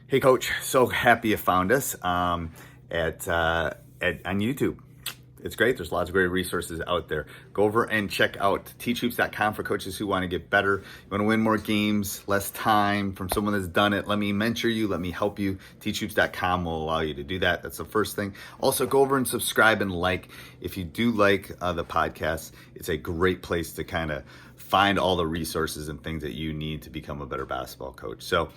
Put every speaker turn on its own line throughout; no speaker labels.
Hey, Coach. So happy you found us on YouTube. It's great. There's lots of great resources out there. Go over and check out teachhoops.com for coaches who want to get better. You want to win more games, less time from someone that's done it. Let me mentor you. Let me help you. Teachhoops.com will allow you to do that. That's the first thing. Also, go over and subscribe and like. If you do like the podcast, it's a great place to kind of find all the resources and things that you need to become a better basketball coach. So,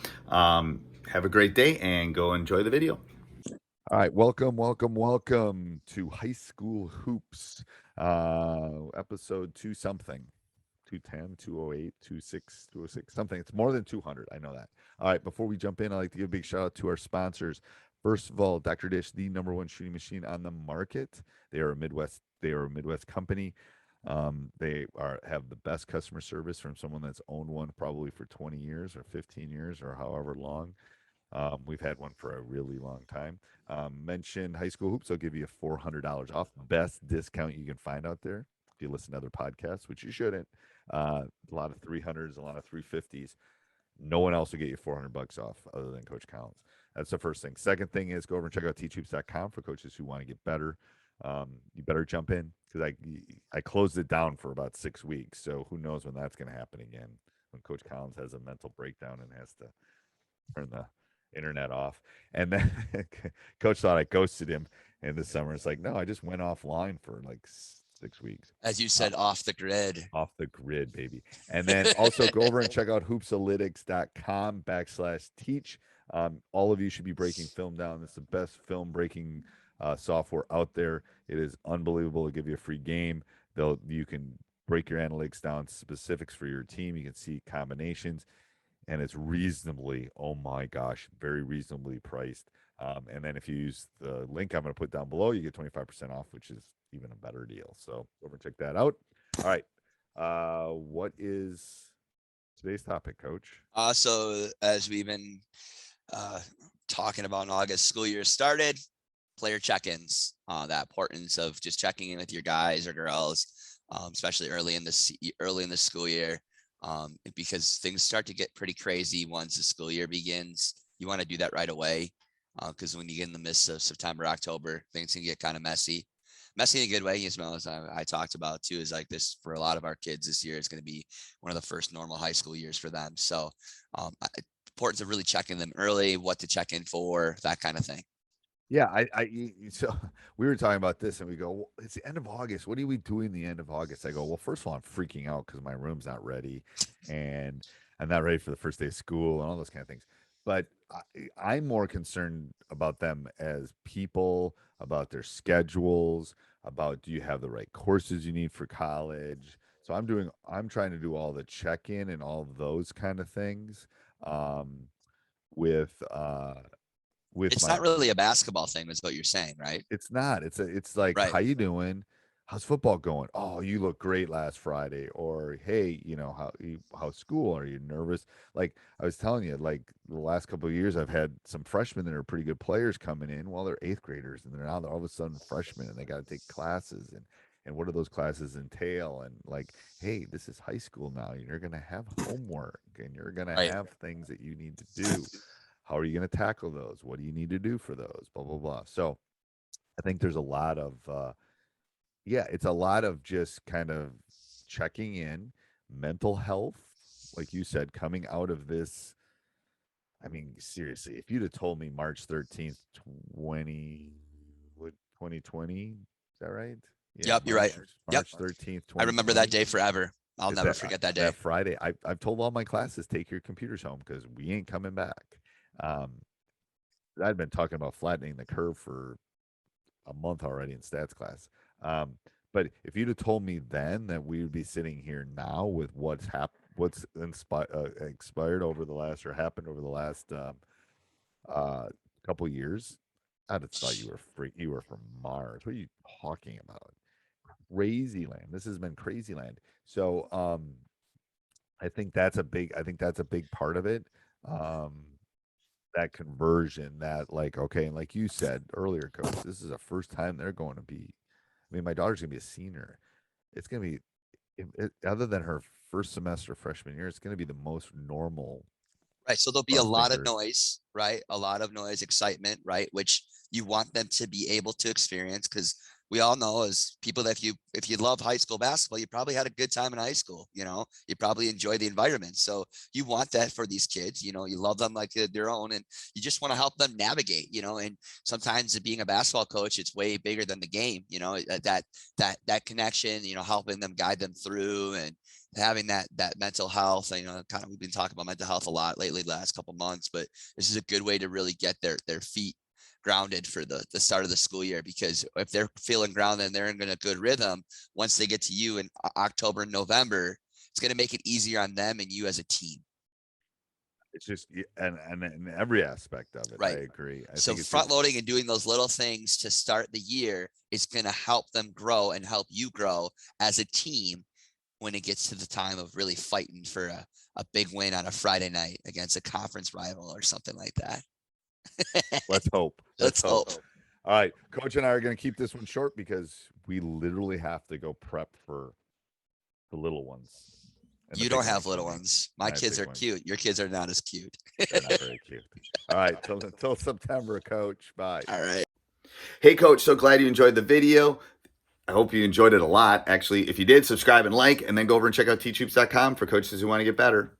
have a great day and go enjoy the video.
All right, welcome to High School Hoops, episode 2 something, 210, 208, 26, 206, something. It's more than 200. I know that. All right, before we jump in, I'd like to give a big shout out to our sponsors. First of all, Dr. Dish, the number one shooting machine on the market. They are a Midwest company. They have the best customer service from someone that's owned one probably for 20 years or 15 years or however long. We've had one for a really long time. Mention High School Hoops. They'll give you $400 off. Best discount you can find out there if you listen to other podcasts, which you shouldn't. A lot of 300s, a lot of 350s. No one else will get you 400 bucks off other than Coach Collins. That's the first thing. Second thing is go over and check out teachhoops.com for coaches who want to get better. You better jump in because I closed it down for about 6 weeks. So who knows when that's going to happen again when Coach Collins has a mental breakdown and has to turn the internet off. And then coach thought I ghosted him in the summer. It's like, no, I just went offline for like 6 weeks.
As you said, off the grid.
Off the grid, baby. And then also go over and check out hoopsalytics.com/teach. All of you should be breaking film down. It's the best film breaking software out there. It is unbelievable. It'll give you a free game. You can break your analytics down to specifics for your team. You can see combinations and it's reasonably, oh my gosh, very reasonably priced. And then if you use the link I'm going to put down below, you get 25% off, which is even a better deal. So over and check that out. All right. What is today's topic, Coach?
So as we've been talking about in August, school year started, player check-ins, the importance of just checking in with your guys or girls, especially early in the school year. Because things start to get pretty crazy once the school year begins. You want to do that right away because when you get in the midst of September, October, things can get kind of messy in a good way. As well as I talked about too, is like this for a lot of our kids this year is going to be one of the first normal high school years for them. So importance of really checking them early, what to check in for, that kind of thing.
Yeah, so we were talking about this and we go, well, it's the end of August. What are we doing the end of August? I go, well, first of all, I'm freaking out because my room's not ready and I'm not ready for the first day of school and all those kind of things. But I'm more concerned about them as people, about their schedules, about do you have the right courses you need for college? So I'm trying to do all the check-in and all those kind of things with
It's
my
not really a basketball thing, is what you're saying, right?
it's not. It's like,
Right.
how you doing? How's football going? Oh, you look great last Friday. Or hey, how's school? Are you nervous? Like I was telling you, like the last couple of years, I've had some freshmen that are pretty good players coming in. Well, they're eighth graders, and they're all of a sudden freshmen, and they got to take classes, and what do those classes entail? And like, hey, this is high school now. You're gonna have homework, and you're gonna
Right.
have things that you need to do. How are you going to tackle those? What do you need to do for those? Blah blah blah. So I think there's a lot of it's a lot of just kind of checking in, mental health, like you said, coming out of this. I mean, seriously, if you'd have told me March 13th, 2020, is that right? Yeah,
Yep, you're right. Yep.
March 13th,
I remember that
2020.
day forever. I'll
Is
never forget that day.
that Friday? I've told all my classes take your computers home because we ain't coming back. Um, I'd been talking about flattening the curve for a month already in stats class. But if you'd have told me then that we would be sitting here now with what's expired over the last or happened over the last uh, couple years, I'd have thought you were from Mars. What are you talking about? Crazy land. This has been crazy land. So I think that's a big part of it. Um, that conversion, that like, okay, and like you said earlier, coach, this is the first time they're going to be. I mean, my daughter's gonna be a senior. It's gonna be, other than her first semester freshman year, it's gonna be the most normal
Right. So there'll be a
Bus
lot of
thinkers.
noise, right? A lot of noise, excitement, right? Which you want them to be able to experience, because we all know as people that if you love high school basketball, you probably had a good time in high school. You probably enjoy the environment. So you want that for these kids. You love them like their own, and you just want to help them navigate. And sometimes being a basketball coach, it's way bigger than the game. That connection. Helping them, guide them through, and having that mental health. Kind of we've been talking about mental health a lot lately, the last couple months, but this is a good way to really get their feet grounded for the start of the school year, because if they're feeling grounded and they're in a good rhythm, once they get to you in October and November, it's going to make it easier on them and you as a team.
It's just, and in every aspect of it,
Right.
I agree. I
So
think it's
front
just,
loading and doing those little things to start the year is going to help them grow and help you grow as a team when it gets to the time of really fighting for a big win on a Friday night against a conference rival or something like that.
let's hope.
Let's hope.
All right. Coach and I are going to keep this one short because we literally have to go prep for the little ones. and the
You
big
don't have
ones
little
coming.
ones. My
I have
kids
big
are
ones.
cute. Your kids are not as cute.
They're not very cute. All right. Till September, Coach. Bye.
All right.
Hey, Coach, so glad you enjoyed the video. I hope you enjoyed it a lot. Actually, if you did, subscribe and like, and then go over and check out teachhoops.com for coaches who want to get better.